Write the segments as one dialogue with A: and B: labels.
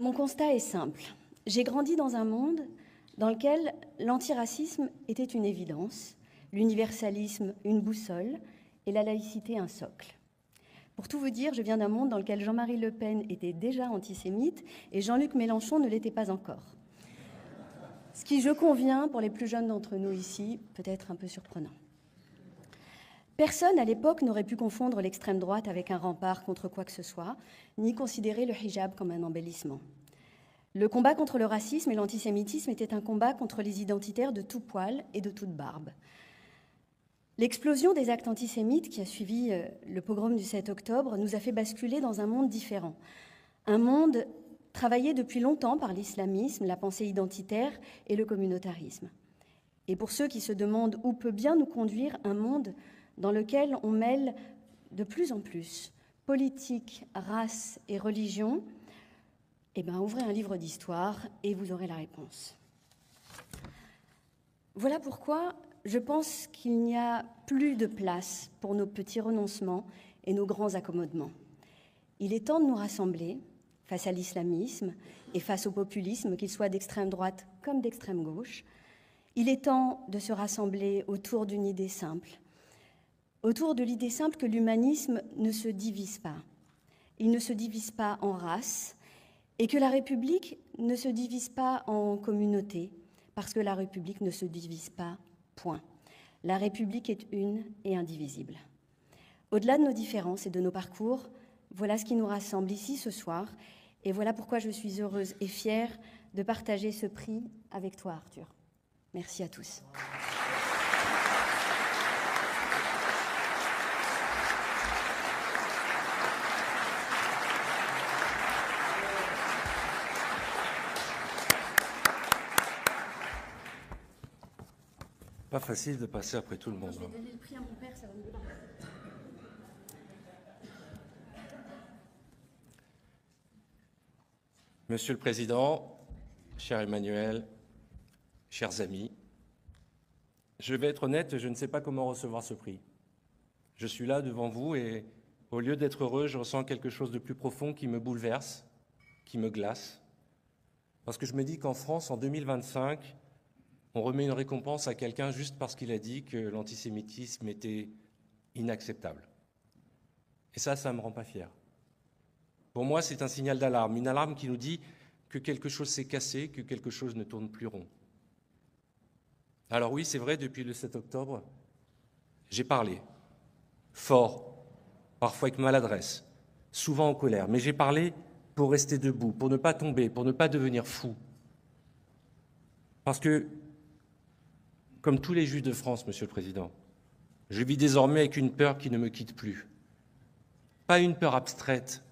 A: Mon constat est simple. J'ai grandi dans un monde dans lequel l'antiracisme était une évidence, l'universalisme une boussole et la laïcité un socle. Pour tout vous dire, je viens d'un monde dans lequel Jean-Marie Le Pen était déjà antisémite et Jean-Luc Mélenchon ne l'était pas encore. Ce qui, je conviens, pour les plus jeunes d'entre nous ici, peut être un peu surprenant. Personne à l'époque n'aurait pu confondre l'extrême droite avec un rempart contre quoi que ce soit, ni considérer le hijab comme un embellissement. Le combat contre le racisme et l'antisémitisme était un combat contre les identitaires de tout poil et de toute barbe. L'explosion des actes antisémites qui a suivi le pogrom du 7 octobre nous a fait basculer dans un monde différent. Un monde travaillé depuis longtemps par l'islamisme, la pensée identitaire et le communautarisme. Et pour ceux qui se demandent où peut bien nous conduire un monde dans lequel on mêle de plus en plus politique, race et religion, eh bien, ouvrez un livre d'histoire et vous aurez la réponse. Voilà pourquoi je pense qu'il n'y a plus de place pour nos petits renoncements et nos grands accommodements. Il est temps de nous rassembler face à l'islamisme et face au populisme, qu'il soit d'extrême droite comme d'extrême gauche. Il est temps de se rassembler autour d'une idée simple, autour de l'idée simple que l'humanisme ne se divise pas. Il ne se divise pas en race et que la République ne se divise pas en communautés, parce que la République ne se divise pas, point. La République est une et indivisible. Au-delà de nos différences et de nos parcours, voilà ce qui nous rassemble ici ce soir, et voilà pourquoi je suis heureuse et fière de partager ce prix avec toi, Arthur. Merci à tous.
B: Pas facile de passer après tout le monde.
A: Je vais donner le prix à mon père, ça va me donner.
B: Monsieur le Président, cher Emmanuel, chers amis, je vais être honnête, je ne sais pas comment recevoir ce prix. Je suis là devant vous et au lieu d'être heureux, je ressens quelque chose de plus profond qui me bouleverse, qui me glace. Parce que je me dis qu'en France, en 2025, on remet une récompense à quelqu'un juste parce qu'il a dit que l'antisémitisme était inacceptable. Et ça ne me rend pas fier. Pour moi, c'est un signal d'alarme, une alarme qui nous dit que quelque chose s'est cassé, que quelque chose ne tourne plus rond. Alors oui, c'est vrai, depuis le 7 octobre, j'ai parlé, fort, parfois avec maladresse, souvent en colère, mais j'ai parlé pour rester debout, pour ne pas tomber, pour ne pas devenir fou. Parce que, comme tous les Juifs de France, Monsieur le Président, je vis désormais avec une peur qui ne me quitte plus. Pas une peur abstraite,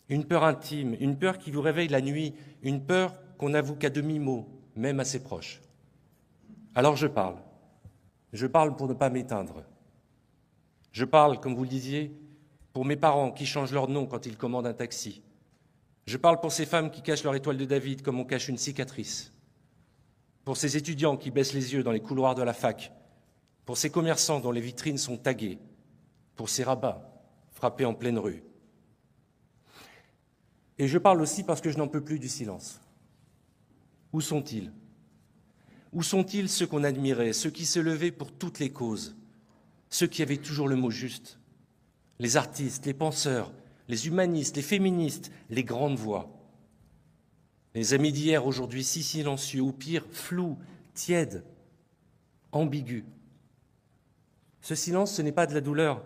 B: une peur intime, une peur qui vous réveille la nuit, une peur qu'on n'avoue qu'à demi-mot, même à ses proches. Alors je parle pour ne pas m'éteindre. Je parle, comme vous le disiez, pour mes parents qui changent leur nom quand ils commandent un taxi. Je parle pour ces femmes qui cachent leur étoile de David comme on cache une cicatrice. Pour ces étudiants qui baissent les yeux dans les couloirs de la fac, pour ces commerçants dont les vitrines sont taguées, pour ces rabbins frappés en pleine rue. Et je parle aussi parce que je n'en peux plus du silence. Où sont-ils? Où sont-ils ceux qu'on admirait, ceux qui se levaient pour toutes les causes, ceux qui avaient toujours le mot juste? Les artistes, les penseurs, les humanistes, les féministes, les grandes voix. Les amis d'hier, aujourd'hui si silencieux, ou pire, flous, tièdes, ambigus. Ce silence, ce n'est pas de la douleur.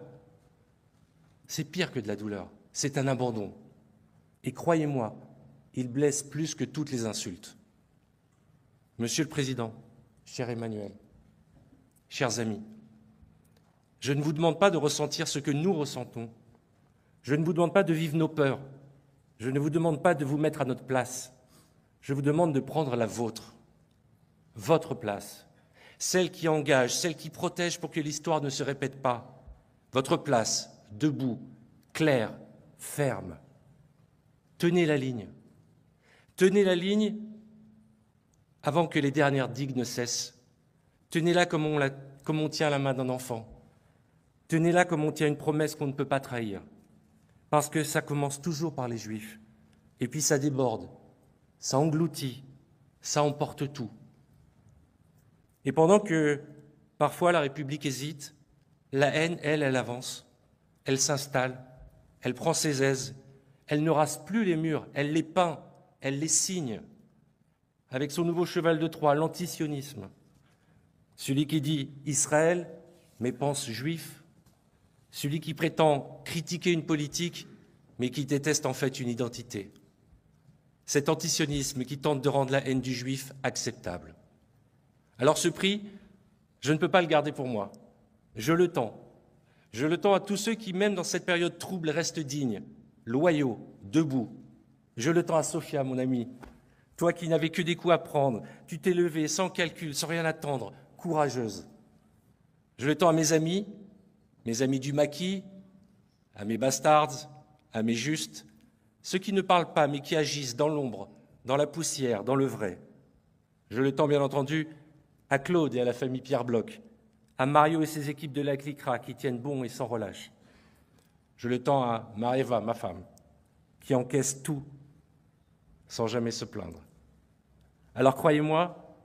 B: C'est pire que de la douleur. C'est un abandon. Et croyez-moi, il blesse plus que toutes les insultes. Monsieur le Président, cher Emmanuel, chers amis, je ne vous demande pas de ressentir ce que nous ressentons. Je ne vous demande pas de vivre nos peurs. Je ne vous demande pas de vous mettre à notre place. Je vous demande de prendre la vôtre, votre place, celle qui engage, celle qui protège pour que l'histoire ne se répète pas. Votre place, debout, claire, ferme. Tenez la ligne. Tenez la ligne avant que les dernières digues ne cessent. Tenez-la comme on tient la main d'un enfant. Tenez-la comme on tient une promesse qu'on ne peut pas trahir. Parce que ça commence toujours par les Juifs. Et puis ça déborde, ça engloutit, ça emporte tout. Et pendant que parfois la République hésite, la haine, elle avance, elle s'installe, elle prend ses aises, elle ne rase plus les murs, elle les peint, elle les signe, avec son nouveau cheval de Troie, l'antisionisme. Celui qui dit Israël, mais pense juif. Celui qui prétend critiquer une politique, mais qui déteste en fait une identité. Cet antisionisme qui tente de rendre la haine du juif acceptable. Alors ce prix, je ne peux pas le garder pour moi. Je le tends. Je le tends à tous ceux qui, même dans cette période trouble, restent dignes, loyaux, debout. Je le tends à Sophia, mon amie. Toi qui n'avais que des coups à prendre, tu t'es levée sans calcul, sans rien attendre, courageuse. Je le tends à mes amis du maquis, à mes bastards, à mes justes, ceux qui ne parlent pas mais qui agissent dans l'ombre, dans la poussière, dans le vrai. Je le tends bien entendu à Claude et à la famille Pierre Bloch, à Mario et ses équipes de la CLICRA qui tiennent bon et sans relâche. Je le tends à Maëva, ma femme, qui encaisse tout sans jamais se plaindre. Alors croyez-moi,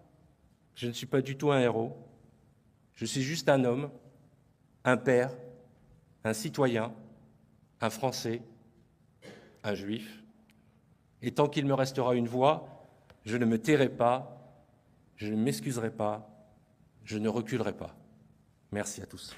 B: je ne suis pas du tout un héros, je suis juste un homme, un père, un citoyen, un Français, un Juif. Et tant qu'il me restera une voix, je ne me tairai pas, je ne m'excuserai pas, je ne reculerai pas. Merci à tous.